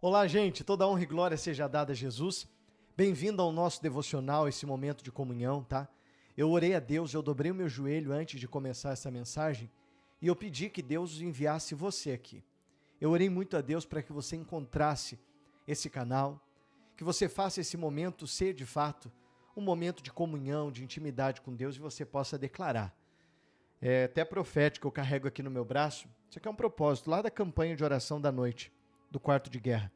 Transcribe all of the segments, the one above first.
Olá, gente, toda honra e glória seja dada a Jesus. Bem-vindo ao nosso devocional, esse momento de comunhão, tá? Eu orei a Deus, eu dobrei o meu joelho antes de começar essa mensagem e eu pedi que Deus enviasse você aqui. Eu orei muito a Deus para que você encontrasse esse canal, que você faça esse momento ser de fato um momento de comunhão, de intimidade com Deus e você possa declarar. É até profético, eu carrego aqui no meu braço. Isso aqui é um propósito lá da campanha de oração da noite, do quarto de guerra.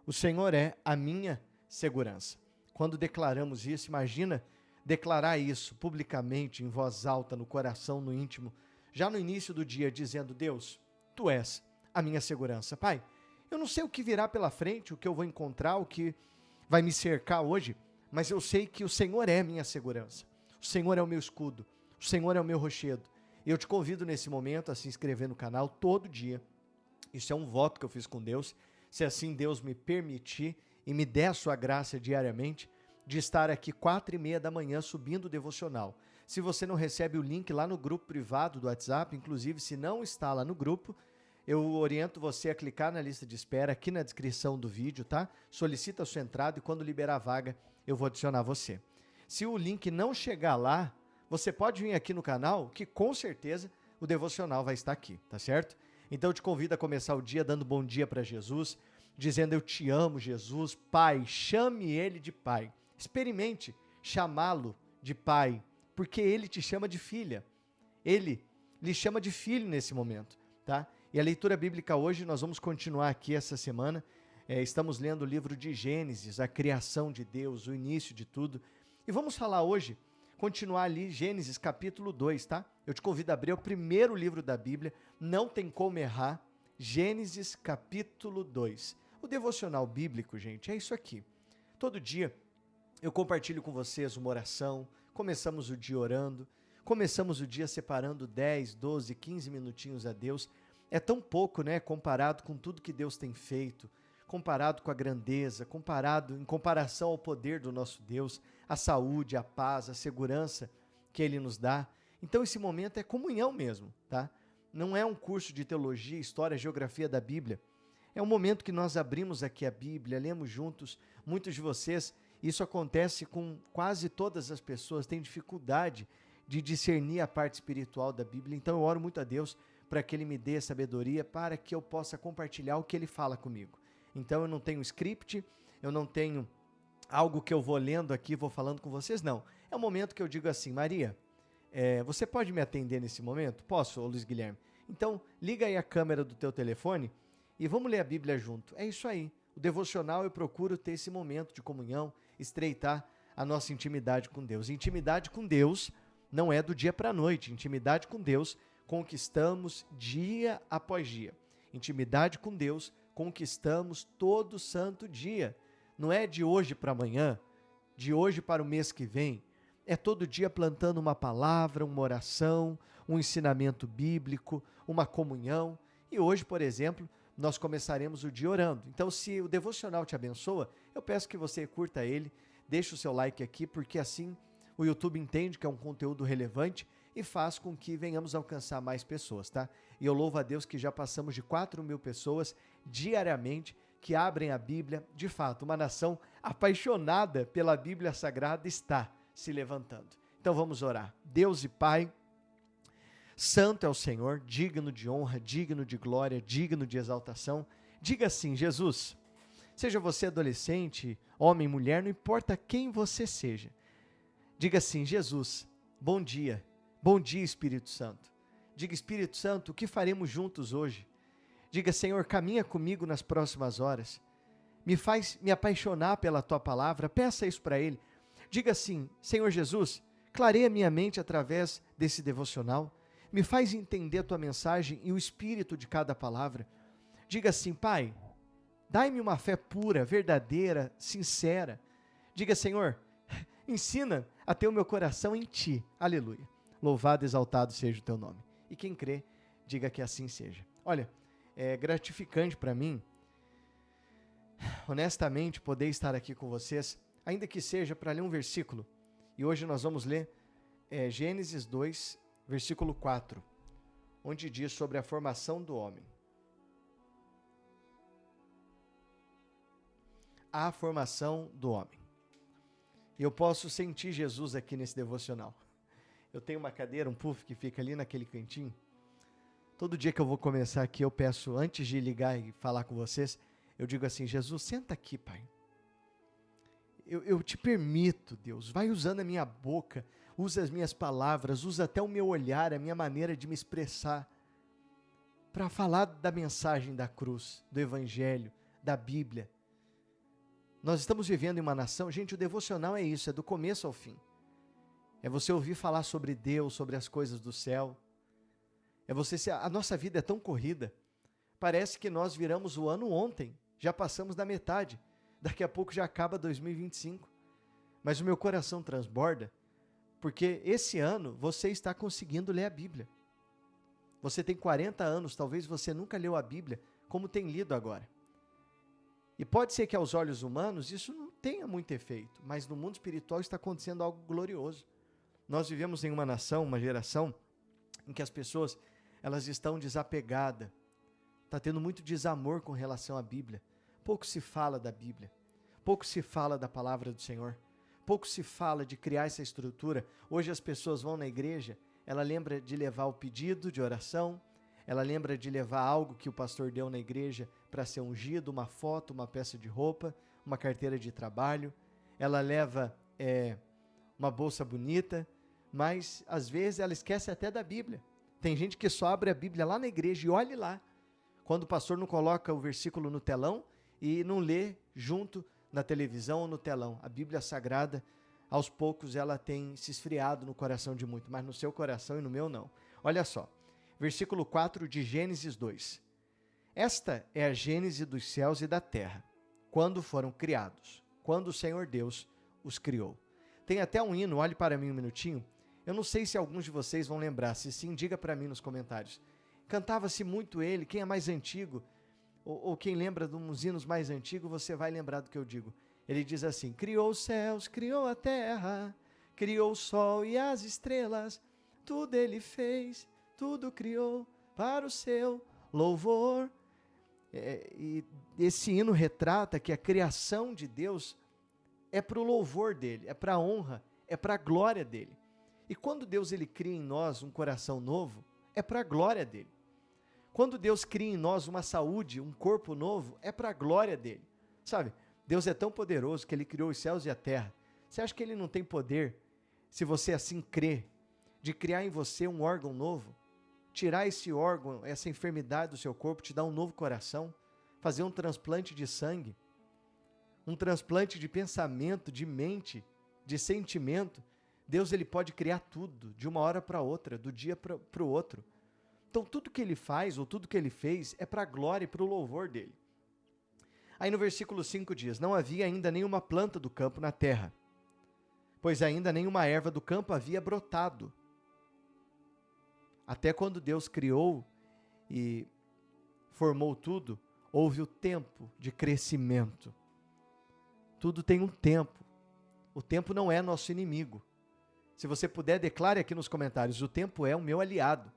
O Senhor é a minha segurança. Quando declaramos isso, imagina declarar isso publicamente, em voz alta, no coração, no íntimo, já no início do dia, dizendo: Deus, Tu és a minha segurança. Pai, eu não sei o que virá pela frente, o que eu vou encontrar, o que vai me cercar hoje, mas eu sei que o Senhor é a minha segurança. O Senhor é o meu escudo. O Senhor é o meu rochedo. E eu te convido nesse momento a se inscrever no canal todo dia. Isso é um voto que eu fiz com Deus. Se assim Deus me permitir e me der a sua graça diariamente, de estar aqui 4h30 da manhã subindo o devocional. Se você não recebe o link lá no grupo privado do WhatsApp, inclusive se não está lá no grupo, eu oriento você a clicar na lista de espera aqui na descrição do vídeo, tá? Solicita a sua entrada e quando liberar a vaga, eu vou adicionar você. Se o link não chegar lá, você pode vir aqui no canal, que com certeza o devocional vai estar aqui, tá certo? Então eu te convido a começar o dia dando bom dia para Jesus, dizendo: eu te amo, Jesus, Pai, chame Ele de Pai. Experimente chamá-lo de Pai, porque Ele te chama de filha. Ele lhe chama de filho nesse momento, tá? E a leitura bíblica hoje, nós vamos continuar aqui essa semana. Estamos lendo o livro de Gênesis, a criação de Deus, o início de tudo. E vamos falar hoje, continuar ali, Gênesis capítulo 2, tá? Eu te convido a abrir o primeiro livro da Bíblia, não tem como errar, Gênesis capítulo 2. O devocional bíblico, gente, é isso aqui. Todo dia eu compartilho com vocês uma oração, começamos o dia orando, começamos o dia separando 10, 12, 15 minutinhos a Deus. É tão pouco, né, comparado com tudo que Deus tem feito, comparado com a grandeza, em comparação ao poder do nosso Deus, a saúde, a paz, a segurança que Ele nos dá. Então esse momento é comunhão mesmo, tá? Não é um curso de teologia, história, geografia da Bíblia. É um momento que nós abrimos aqui a Bíblia, lemos juntos. Muitos de vocês, isso acontece com quase todas as pessoas, têm dificuldade de discernir a parte espiritual da Bíblia. Então eu oro muito a Deus para que Ele me dê sabedoria, para que eu possa compartilhar o que Ele fala comigo. Então eu não tenho script, eu não tenho algo que eu vou lendo aqui, vou falando com vocês, não. É um momento que eu digo assim: Maria, você pode me atender nesse momento? Posso, Luiz Guilherme? Então liga aí a câmera do teu telefone e vamos ler a Bíblia junto. É isso aí. O devocional, eu procuro ter esse momento de comunhão, estreitar a nossa intimidade com Deus. Intimidade com Deus não é do dia para a noite. Intimidade com Deus conquistamos dia após dia. Intimidade com Deus conquistamos todo santo dia. Não é de hoje para amanhã, de hoje para o mês que vem. É todo dia plantando uma palavra, uma oração, um ensinamento bíblico, uma comunhão. E hoje, por exemplo, nós começaremos o dia orando. Então, se o devocional te abençoa, eu peço que você curta ele, deixe o seu like aqui, porque assim o YouTube entende que é um conteúdo relevante e faz com que venhamos alcançar mais pessoas, tá? E eu louvo a Deus que já passamos de 4.000 pessoas diariamente que abrem a Bíblia. De fato, uma nação apaixonada pela Bíblia Sagrada está se levantando. Então vamos orar. Deus e Pai, santo é o Senhor, digno de honra, digno de glória, digno de exaltação. Diga assim: Jesus, seja você adolescente, homem, mulher, não importa quem você seja. Diga assim: Jesus, bom dia. Bom dia, Espírito Santo. Diga: Espírito Santo, o que faremos juntos hoje? Diga: Senhor, caminha comigo nas próximas horas. Me faz me apaixonar pela Tua palavra. Peça isso para Ele. Diga assim: Senhor Jesus, clareia minha mente através desse devocional. Me faz entender a Tua mensagem e o espírito de cada palavra. Diga assim: Pai, dai-me uma fé pura, verdadeira, sincera. Diga: Senhor, ensina a ter o meu coração em Ti. Aleluia. Louvado, exaltado seja o Teu nome. E quem crê, diga que assim seja. Olha, é gratificante para mim, honestamente, poder estar aqui com vocês, ainda que seja para ler um versículo. E hoje nós vamos ler Gênesis 2, versículo 4, onde diz sobre a formação do homem. à formação do homem. E eu posso sentir Jesus aqui nesse devocional. Eu tenho uma cadeira, um puff que fica ali naquele cantinho. Todo dia que eu vou começar aqui, eu peço, antes de ligar e falar com vocês, eu digo assim, Jesus, senta aqui, Pai. Eu te permito, Deus, vai usando a minha boca, usa as minhas palavras, usa até o meu olhar, a minha maneira de me expressar, para falar da mensagem da cruz, do Evangelho, da Bíblia. Nós estamos vivendo em uma nação, gente, o devocional é isso, é do começo ao fim. É você ouvir falar sobre Deus, sobre as coisas do céu. É você, a nossa vida é tão corrida, parece que nós viramos o ano ontem, já passamos da metade. Daqui a pouco já acaba 2025. Mas o meu coração transborda, porque esse ano você está conseguindo ler a Bíblia. Você tem 40 anos, talvez você nunca leu a Bíblia, como tem lido agora. E pode ser que aos olhos humanos isso não tenha muito efeito, mas no mundo espiritual está acontecendo algo glorioso. Nós vivemos em uma nação, uma geração, em que as pessoas elas estão desapegadas. Está tendo muito desamor com relação à Bíblia. Pouco se fala da Bíblia, pouco se fala da palavra do Senhor, pouco se fala de criar essa estrutura. Hoje as pessoas vão na igreja, ela lembra de levar o pedido de oração, ela lembra de levar algo que o pastor deu na igreja para ser ungido, uma foto, uma peça de roupa, uma carteira de trabalho, ela leva uma bolsa bonita, mas às vezes ela esquece até da Bíblia. Tem gente que só abre a Bíblia lá na igreja e olhe lá, quando o pastor não coloca o versículo no telão, e não lê junto na televisão ou no telão. A Bíblia Sagrada, aos poucos, ela tem se esfriado no coração de muito, mas no seu coração e no meu não. Olha só, versículo 4 de Gênesis 2. Esta é a gênese dos céus e da terra, quando foram criados, quando o Senhor Deus os criou. Tem até um hino, olhe para mim um minutinho. Eu não sei se alguns de vocês vão lembrar, se sim, diga para mim nos comentários. Cantava-se muito ele, quem é mais antigo, ou quem lembra de uns hinos mais antigos, você vai lembrar do que eu digo. Ele diz assim, criou os céus, criou a terra, criou o sol e as estrelas, tudo ele fez, tudo criou para o seu louvor. E esse hino retrata que a criação de Deus é para o louvor dele, é para a honra, é para a glória dele. E quando Deus ele cria em nós um coração novo, é para a glória dele. Quando Deus cria em nós uma saúde, um corpo novo, é para a glória dele. Sabe, Deus é tão poderoso que ele criou os céus e a terra. Você acha que ele não tem poder, se você assim crê, de criar em você um órgão novo? Tirar esse órgão, essa enfermidade do seu corpo, te dar um novo coração? Fazer um transplante de sangue? Um transplante de pensamento, de mente, de sentimento? Deus ele pode criar tudo, de uma hora para outra, do dia para o outro. Então tudo que ele faz, ou tudo que ele fez, é para a glória e para o louvor dele. Aí no versículo 5 diz, não havia ainda nenhuma planta do campo na terra, pois ainda nenhuma erva do campo havia brotado. Até quando Deus criou e formou tudo, houve o tempo de crescimento. Tudo tem um tempo. O tempo não é nosso inimigo. Se você puder, declare aqui nos comentários, o tempo é o meu aliado.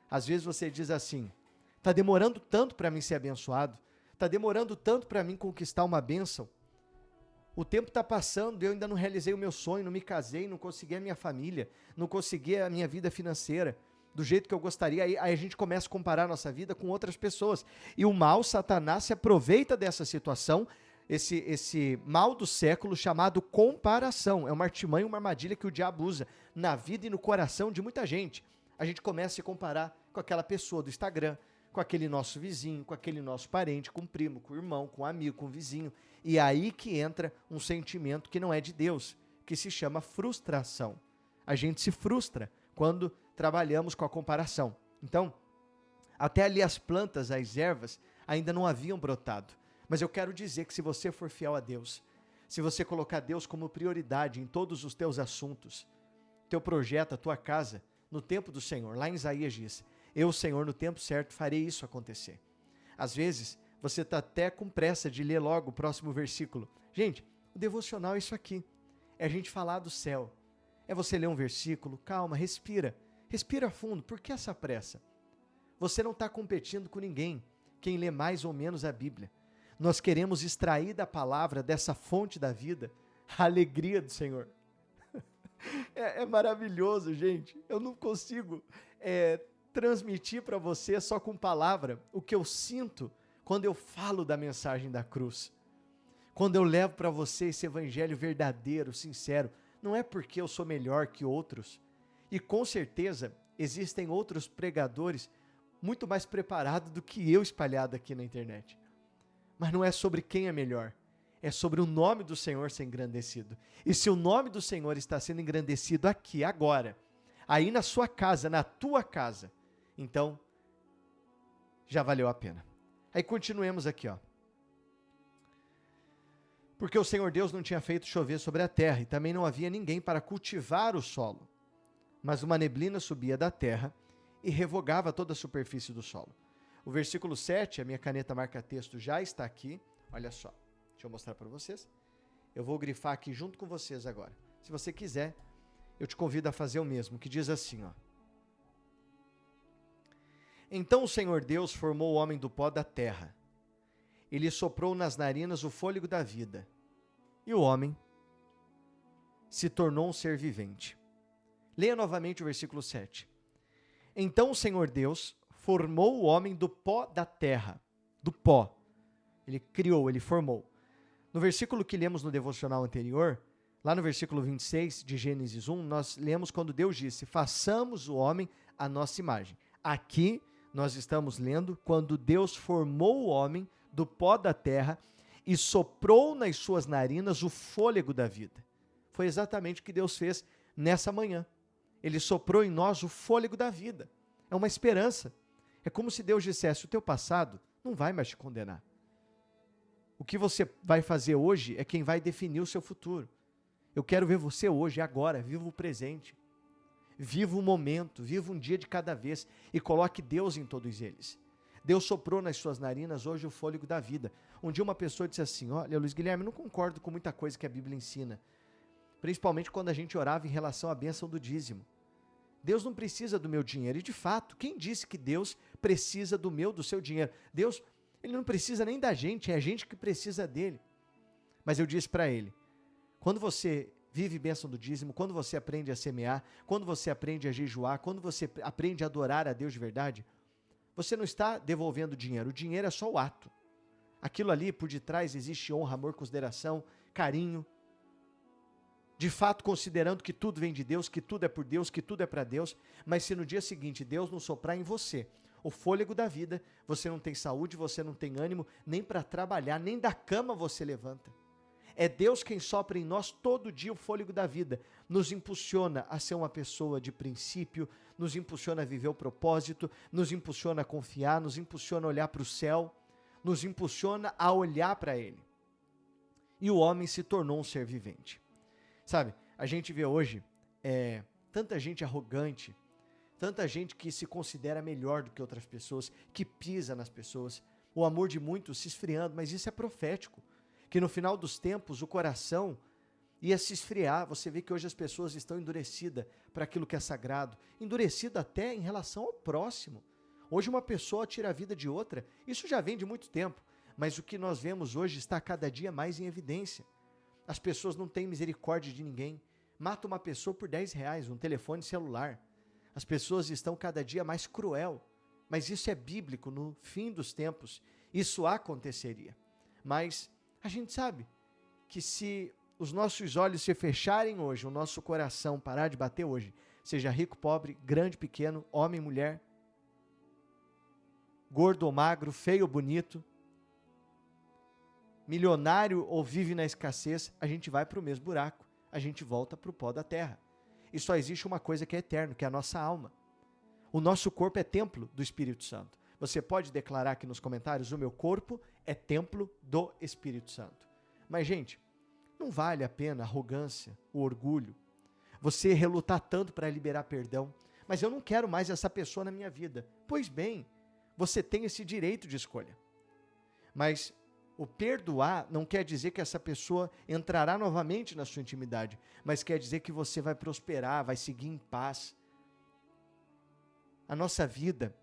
Às vezes você diz assim, está demorando tanto para mim ser abençoado, está demorando tanto para mim conquistar uma bênção, o tempo está passando, eu ainda não realizei o meu sonho, não me casei, não consegui a minha família, não consegui a minha vida financeira do jeito que eu gostaria, aí a gente começa a comparar a nossa vida com outras pessoas, e o mal, Satanás, se aproveita dessa situação, esse mal do século chamado comparação, é uma artimanha, uma armadilha que o diabo usa na vida e no coração de muita gente. A gente começa a se comparar com aquela pessoa do Instagram, com aquele nosso vizinho, com aquele nosso parente, com o primo, com o irmão, com o amigo, com o vizinho. E é aí que entra um sentimento que não é de Deus, que se chama frustração. A gente se frustra quando trabalhamos com a comparação. Então, até ali as plantas, as ervas, ainda não haviam brotado. Mas eu quero dizer que se você for fiel a Deus, se você colocar Deus como prioridade em todos os teus assuntos, teu projeto, a tua casa, no tempo do Senhor, lá em Isaías diz, eu, Senhor, no tempo certo farei isso acontecer. Às vezes, você está até com pressa de ler logo o próximo versículo. Gente, o devocional é isso aqui, é a gente falar do céu, é você ler um versículo, calma, respira fundo, por que essa pressa? Você não está competindo com ninguém, quem lê mais ou menos a Bíblia. Nós queremos extrair da palavra, dessa fonte da vida, a alegria do Senhor. É maravilhoso, gente. Eu não consigo transmitir para você só com palavra o que eu sinto quando eu falo da mensagem da cruz. Quando eu levo para você esse evangelho verdadeiro, sincero. Não é porque eu sou melhor que outros. E com certeza existem outros pregadores muito mais preparados do que eu espalhado aqui na internet. Mas não é sobre quem é melhor. É sobre o nome do Senhor ser engrandecido. E se o nome do Senhor está sendo engrandecido aqui, agora, aí na sua casa, na tua casa, então, já valeu a pena. Aí continuemos aqui, ó. Porque o Senhor Deus não tinha feito chover sobre a terra, e também não havia ninguém para cultivar o solo. Mas uma neblina subia da terra e revogava toda a superfície do solo. O versículo 7, a minha caneta marca-texto já está aqui, olha só. Deixa eu mostrar para vocês. Eu vou grifar aqui junto com vocês agora. Se você quiser, eu te convido a fazer o mesmo, que diz assim, ó. Então o Senhor Deus formou o homem do pó da terra. Ele soprou nas narinas o fôlego da vida. E o homem se tornou um ser vivente. Leia novamente o versículo 7. Então o Senhor Deus formou o homem do pó da terra. Do pó. Ele criou, ele formou. No versículo que lemos no devocional anterior, lá no versículo 26 de Gênesis 1, nós lemos quando Deus disse, façamos o homem à nossa imagem. Aqui nós estamos lendo quando Deus formou o homem do pó da terra e soprou nas suas narinas o fôlego da vida. Foi exatamente o que Deus fez nessa manhã. Ele soprou em nós o fôlego da vida. É uma esperança. É como se Deus dissesse, o teu passado não vai mais te condenar. O que você vai fazer hoje é quem vai definir o seu futuro. Eu quero ver você hoje, agora, viva o presente. Viva o momento, viva um dia de cada vez e coloque Deus em todos eles. Deus soprou nas suas narinas hoje o fôlego da vida. Um dia uma pessoa disse assim, olha Luiz Guilherme, eu não concordo com muita coisa que a Bíblia ensina. Principalmente quando a gente orava em relação à bênção do dízimo. Deus não precisa do meu dinheiro. E de fato, quem disse que Deus precisa do seu dinheiro? Deus, ele não precisa nem da gente, é a gente que precisa dele. Mas eu disse para ele, quando você vive bênção do dízimo, quando você aprende a semear, quando você aprende a jejuar, quando você aprende a adorar a Deus de verdade, você não está devolvendo dinheiro, o dinheiro é só o ato. Aquilo ali, por detrás, existe honra, amor, consideração, carinho. De fato, considerando que tudo vem de Deus, que tudo é por Deus, que tudo é para Deus, mas se no dia seguinte Deus não soprar em você o fôlego da vida, você não tem saúde, você não tem ânimo, nem para trabalhar, nem da cama você levanta. É Deus quem sopra em nós todo dia o fôlego da vida, nos impulsiona a ser uma pessoa de princípio, nos impulsiona a viver o propósito, nos impulsiona a confiar, nos impulsiona a olhar para o céu, nos impulsiona a olhar para Ele. E o homem se tornou um ser vivente. Sabe, a gente vê hoje tanta gente arrogante, tanta gente que se considera melhor do que outras pessoas, que pisa nas pessoas, o amor de muitos se esfriando, mas isso é profético, que no final dos tempos o coração ia se esfriar. Você vê que hoje as pessoas estão endurecidas para aquilo que é sagrado, endurecidas até em relação ao próximo. Hoje uma pessoa tira a vida de outra, isso já vem de muito tempo, mas o que nós vemos hoje está cada dia mais em evidência. As pessoas não têm misericórdia de ninguém. Mata uma pessoa por R$10, um telefone celular. As pessoas estão cada dia mais cruel. Mas isso é bíblico, no fim dos tempos. Isso aconteceria. Mas a gente sabe que se os nossos olhos se fecharem hoje, o nosso coração parar de bater hoje, seja rico, pobre, grande, pequeno, homem, mulher, gordo ou magro, feio ou bonito, milionário ou vive na escassez, a gente vai para o mesmo buraco. A gente volta para o pó da terra. E só existe uma coisa que é eterno, que é a nossa alma. O nosso corpo é templo do Espírito Santo. Você pode declarar aqui nos comentários, o meu corpo é templo do Espírito Santo. Mas, gente, não vale a pena a arrogância, o orgulho, você relutar tanto para liberar perdão. Mas eu não quero mais essa pessoa na minha vida. Pois bem, você tem esse direito de escolha. Mas o perdoar não quer dizer que essa pessoa entrará novamente na sua intimidade, mas quer dizer que você vai prosperar, vai seguir em paz. A nossa vida,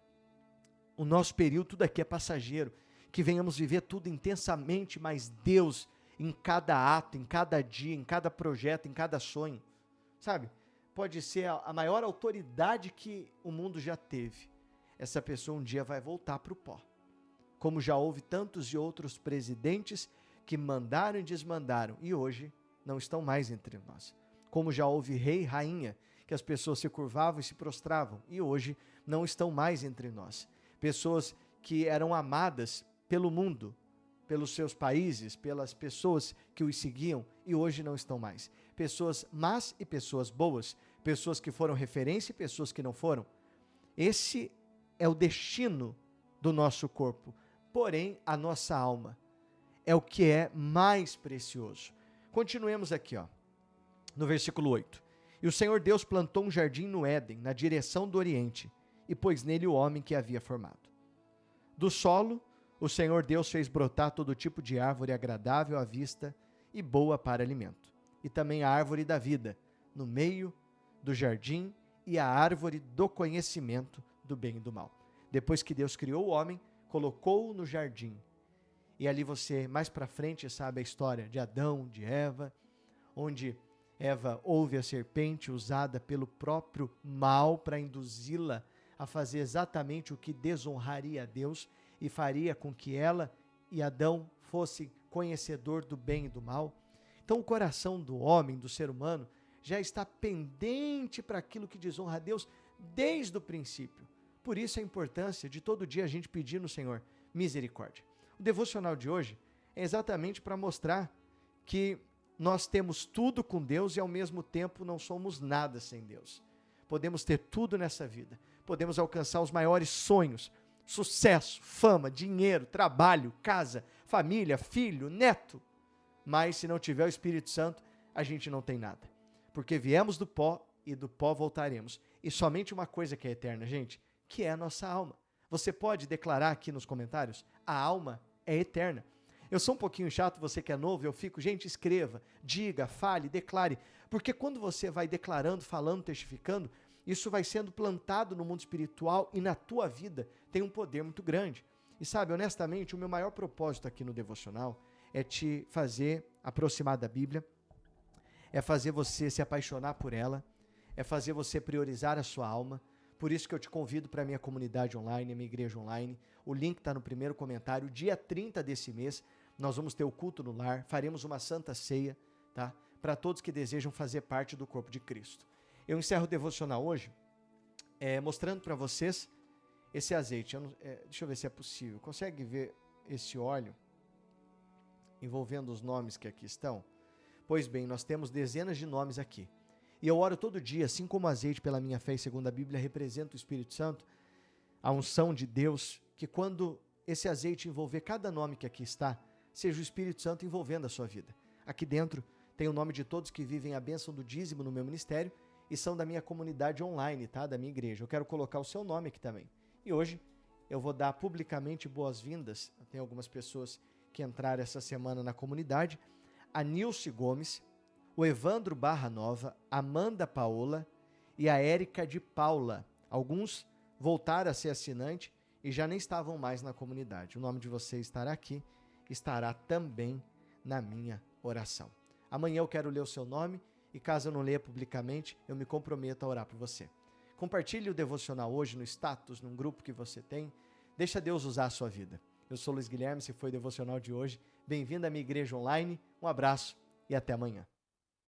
o nosso período, tudo aqui é passageiro. que venhamos viver tudo intensamente, mas Deus em cada ato, em cada dia, em cada projeto, em cada sonho, sabe? Pode ser a maior autoridade que o mundo já teve. Essa pessoa um dia vai voltar para o pó. Como já houve tantos e outros presidentes que mandaram e desmandaram e hoje não estão mais entre nós. Como já houve rei e rainha que as pessoas se curvavam e se prostravam e hoje não estão mais entre nós. Pessoas que eram amadas pelo mundo, pelos seus países, pelas pessoas que os seguiam e hoje não estão mais. Pessoas más e pessoas boas, pessoas que foram referência e pessoas que não foram. Esse é o destino do nosso corpo. Porém, a nossa alma é o que é mais precioso. Continuemos aqui, no versículo 8. E o Senhor Deus plantou um jardim no Éden, na direção do Oriente, e pôs nele o homem que havia formado. Do solo, o Senhor Deus fez brotar todo tipo de árvore agradável à vista e boa para alimento. E também a árvore da vida, no meio do jardim, e a árvore do conhecimento do bem e do mal. Depois que Deus criou o homem, colocou-o no jardim. E ali você, mais para frente, sabe a história de Adão, de Eva, onde Eva ouve a serpente usada pelo próprio mal para induzi-la a fazer exatamente o que desonraria a Deus e faria com que ela e Adão fossem conhecedor do bem e do mal. Então o coração do homem, do ser humano, já está pendente para aquilo que desonra a Deus desde o princípio. Por isso a importância de todo dia a gente pedir no Senhor misericórdia. O devocional de hoje é exatamente para mostrar que nós temos tudo com Deus e ao mesmo tempo não somos nada sem Deus. Podemos ter tudo nessa vida. Podemos alcançar os maiores sonhos, sucesso, fama, dinheiro, trabalho, casa, família, filho, neto. Mas se não tiver o Espírito Santo, a gente não tem nada. Porque viemos do pó e do pó voltaremos. E somente uma coisa que é eterna, gente, que é a nossa alma. Você pode declarar aqui nos comentários, a alma é eterna. Eu sou um pouquinho chato, você que é novo, eu fico, gente, escreva, diga, fale, declare. Porque quando você vai declarando, falando, testificando, isso vai sendo plantado no mundo espiritual e na tua vida tem um poder muito grande. E sabe, honestamente, o meu maior propósito aqui no devocional é te fazer aproximar da Bíblia, é fazer você se apaixonar por ela, é fazer você priorizar a sua alma. Por isso que eu te convido para a minha comunidade online, a minha igreja online. O link está no primeiro comentário. Dia 30 desse mês, nós vamos ter o culto no lar, faremos uma santa ceia, tá? Para todos que desejam fazer parte do corpo de Cristo. Eu encerro o devocional hoje mostrando para vocês esse azeite. Deixa eu ver se é possível. Consegue ver esse óleo envolvendo os nomes que aqui estão? Pois bem, nós temos dezenas de nomes aqui. E eu oro todo dia, assim como o azeite pela minha fé e segundo a Bíblia representa o Espírito Santo, a unção de Deus, que quando esse azeite envolver cada nome que aqui está, seja o Espírito Santo envolvendo a sua vida. Aqui dentro tem o nome de todos que vivem a bênção do dízimo no meu ministério e são da minha comunidade online, tá? Da minha igreja. Eu quero colocar o seu nome aqui também. E hoje eu vou dar publicamente boas-vindas. Tem algumas pessoas que entraram essa semana na comunidade. A Nilce Gomes, o Evandro Barra Nova, Amanda Paola e a Érica de Paula. Alguns voltaram a ser assinante e já nem estavam mais na comunidade. O nome de vocês estará aqui, estará também na minha oração. Amanhã eu quero ler o seu nome e caso eu não leia publicamente, eu me comprometo a orar por você. Compartilhe o devocional hoje no status, num grupo que você tem. Deixa Deus usar a sua vida. Eu sou Luiz Guilherme, esse foi o devocional de hoje. Bem-vindo à minha igreja online. Um abraço e até amanhã.